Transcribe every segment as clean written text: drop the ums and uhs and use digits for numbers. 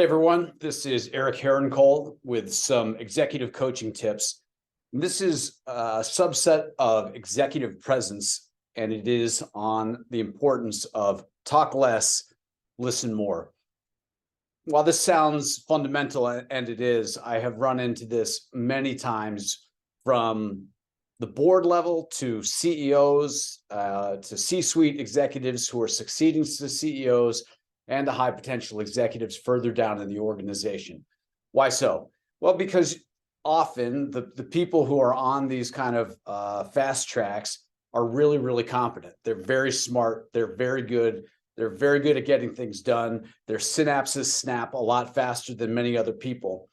everyone, this is Eric Herrenkohl with some executive coaching tips. This is a subset of executive presence, and it is on the importance of talk less, listen more. While this sounds fundamental, and it is, I have run into this many times from the board level to CEOs, to C-suite executives who are succeeding to CEOs, and the high potential executives further down in the organization. Why so? Well, because often the people who are on these kind of fast tracks are really, really competent. They're very smart. They're very good. They're very good at getting things done. Their synapses snap a lot faster than many other people.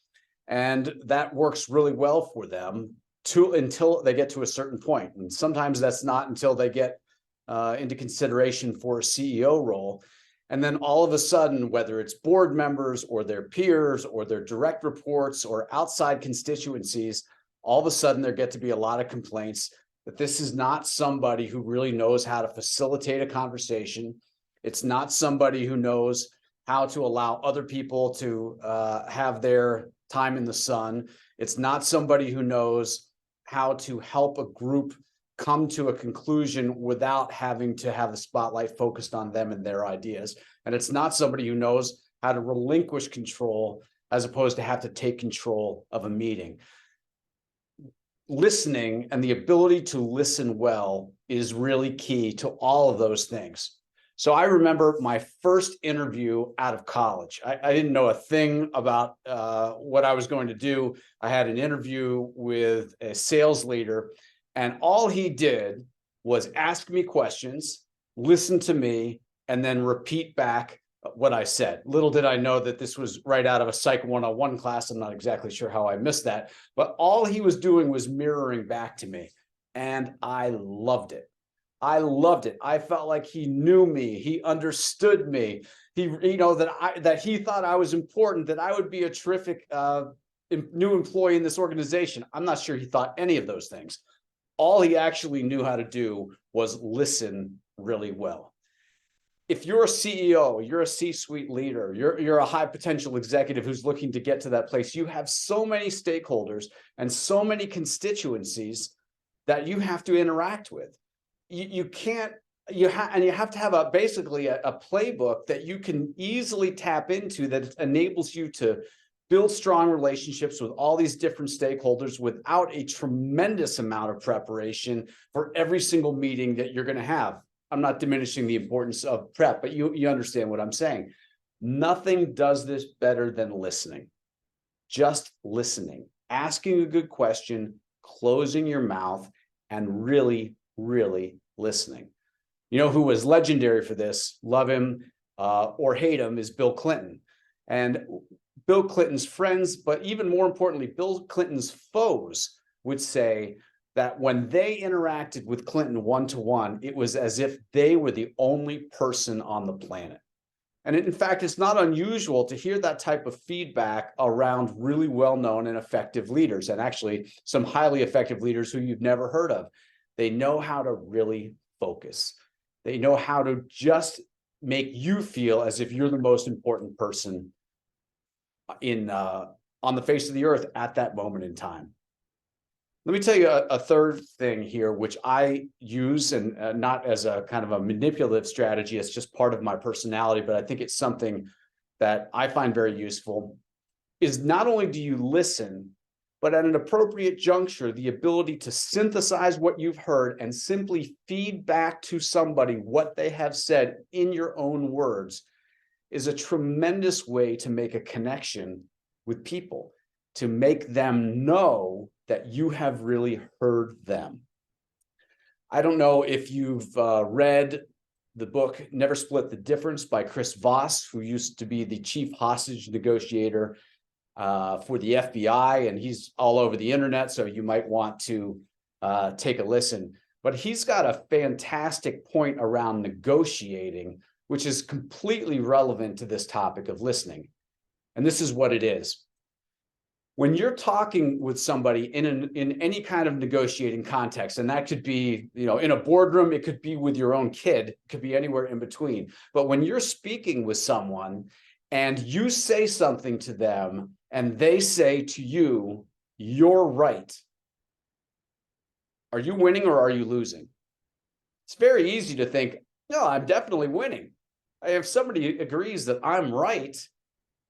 And that works really well for them until they get to a certain point. And sometimes that's not until they get into consideration for a CEO role. And then all of a sudden, whether it's board members or their peers or their direct reports or outside constituencies, all of a sudden there get to be a lot of complaints that this is not somebody who really knows how to facilitate a conversation. It's not somebody who knows how to allow other people to have their time in the sun. It's not somebody who knows how to help a group come to a conclusion without having to have the spotlight focused on them and their ideas. And it's not somebody who knows how to relinquish control as opposed to have to take control of a meeting. Listening and the ability to listen well is really key to all of those things. So I remember my first interview out of college. I didn't know a thing about what I was going to do. I had an interview with a sales leader, and all he did was ask me questions, listen to me, and then repeat back what I said. Little did I know that this was right out of a Psych 101 class. I'm not exactly sure how I missed that, but all he was doing was mirroring back to me. And I loved it. I loved it. I felt like he knew me. He understood me. That he thought I was important, that I would be a terrific new employee in this organization. I'm not sure he thought any of those things. All he actually knew how to do was listen really well. If you're a CEO, you're a C-suite leader, you're a high potential executive who's looking to get to that place, you have so many stakeholders and so many constituencies that you have to interact with. You have to have basically a playbook that you can easily tap into that enables you to build strong relationships with all these different stakeholders without a tremendous amount of preparation for every single meeting that you're going to have. I'm not diminishing the importance of prep, but you understand what I'm saying. Nothing does this better than listening. Just listening, asking a good question, closing your mouth, and really, really listening. You know who was legendary for this, love him or hate him, is Bill Clinton. And Bill Clinton's friends, but even more importantly, Bill Clinton's foes would say that when they interacted with Clinton one-to-one, it was as if they were the only person on the planet. And in fact, it's not unusual to hear that type of feedback around really well-known and effective leaders, and actually some highly effective leaders who you've never heard of. They know how to really focus. They know how to just make you feel as if you're the most important person on the face of the earth at that moment in time. Let me tell you a third thing here, which I use, and not as a kind of a manipulative strategy, it's just part of my personality, but I think it's something that I find very useful, is not only do you listen, but at an appropriate juncture, the ability to synthesize what you've heard and simply feed back to somebody what they have said in your own words is a tremendous way to make a connection with people, to make them know that you have really heard them. I don't know if you've read the book Never Split the Difference by Chris Voss, who used to be the chief hostage negotiator for the FBI, and he's all over the internet, so you might want to take a listen. But he's got a fantastic point around negotiating, which is completely relevant to this topic of listening. And this is what it is. When you're talking with somebody in any kind of negotiating context, and that could be, in a boardroom, it could be with your own kid, it could be anywhere in between. But when you're speaking with someone and you say something to them and they say to you, "You're right." Are you winning or are you losing? It's very easy to think, no, I'm definitely winning. If somebody agrees that I'm right,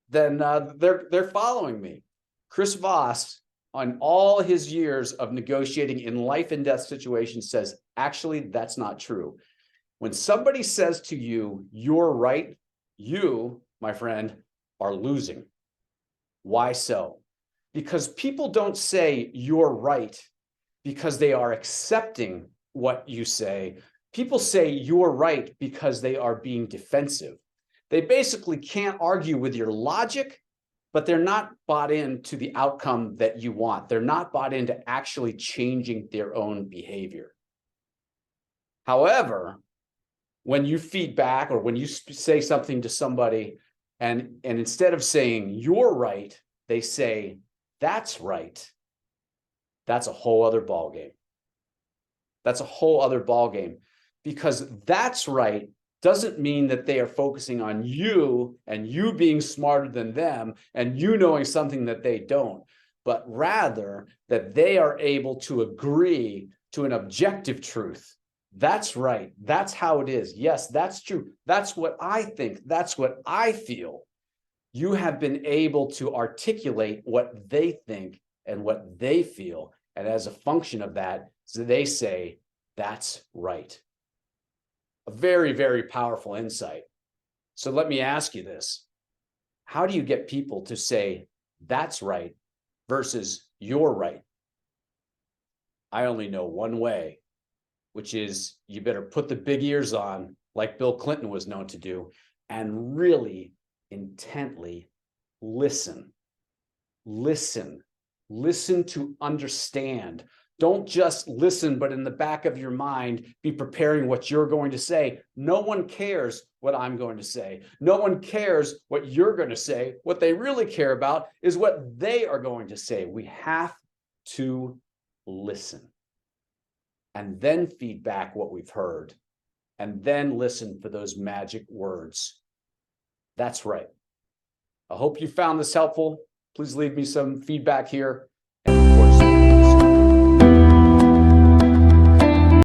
then they're following me. Chris Voss, on all his years of negotiating in life and death situations, says, actually, that's not true. When somebody says to you, "You're right," you, my friend, are losing. Why so? Because people don't say "you're right" because they are accepting what you say. People say "you're right" because they are being defensive. They basically can't argue with your logic, but they're not bought into the outcome that you want. They're not bought into actually changing their own behavior. However, when you feed back or when you say something to somebody and instead of saying "you're right," they say "that's right," that's a whole other ballgame. That's a whole other ballgame, because "that's right" doesn't mean that they are focusing on you and you being smarter than them and you knowing something that they don't, but rather that they are able to agree to an objective truth. That's right. That's how it is. Yes, that's true. That's what I think. That's what I feel. You have been able to articulate what they think and what they feel. And as a function of that, so they say, "That's right." A very, very powerful insight. So let me ask you this. How do you get people to say "that's right" versus "you're right"? I only know one way, which is you better put the big ears on, like Bill Clinton was known to do, and really intently listen. Listen. Listen to understand. Don't just listen, but in the back of your mind, be preparing what you're going to say. No one cares what I'm going to say. No one cares what you're going to say. What they really care about is what they are going to say. We have to listen and then feed back what we've heard and then listen for those magic words. That's right. I hope you found this helpful. Please leave me some feedback here. And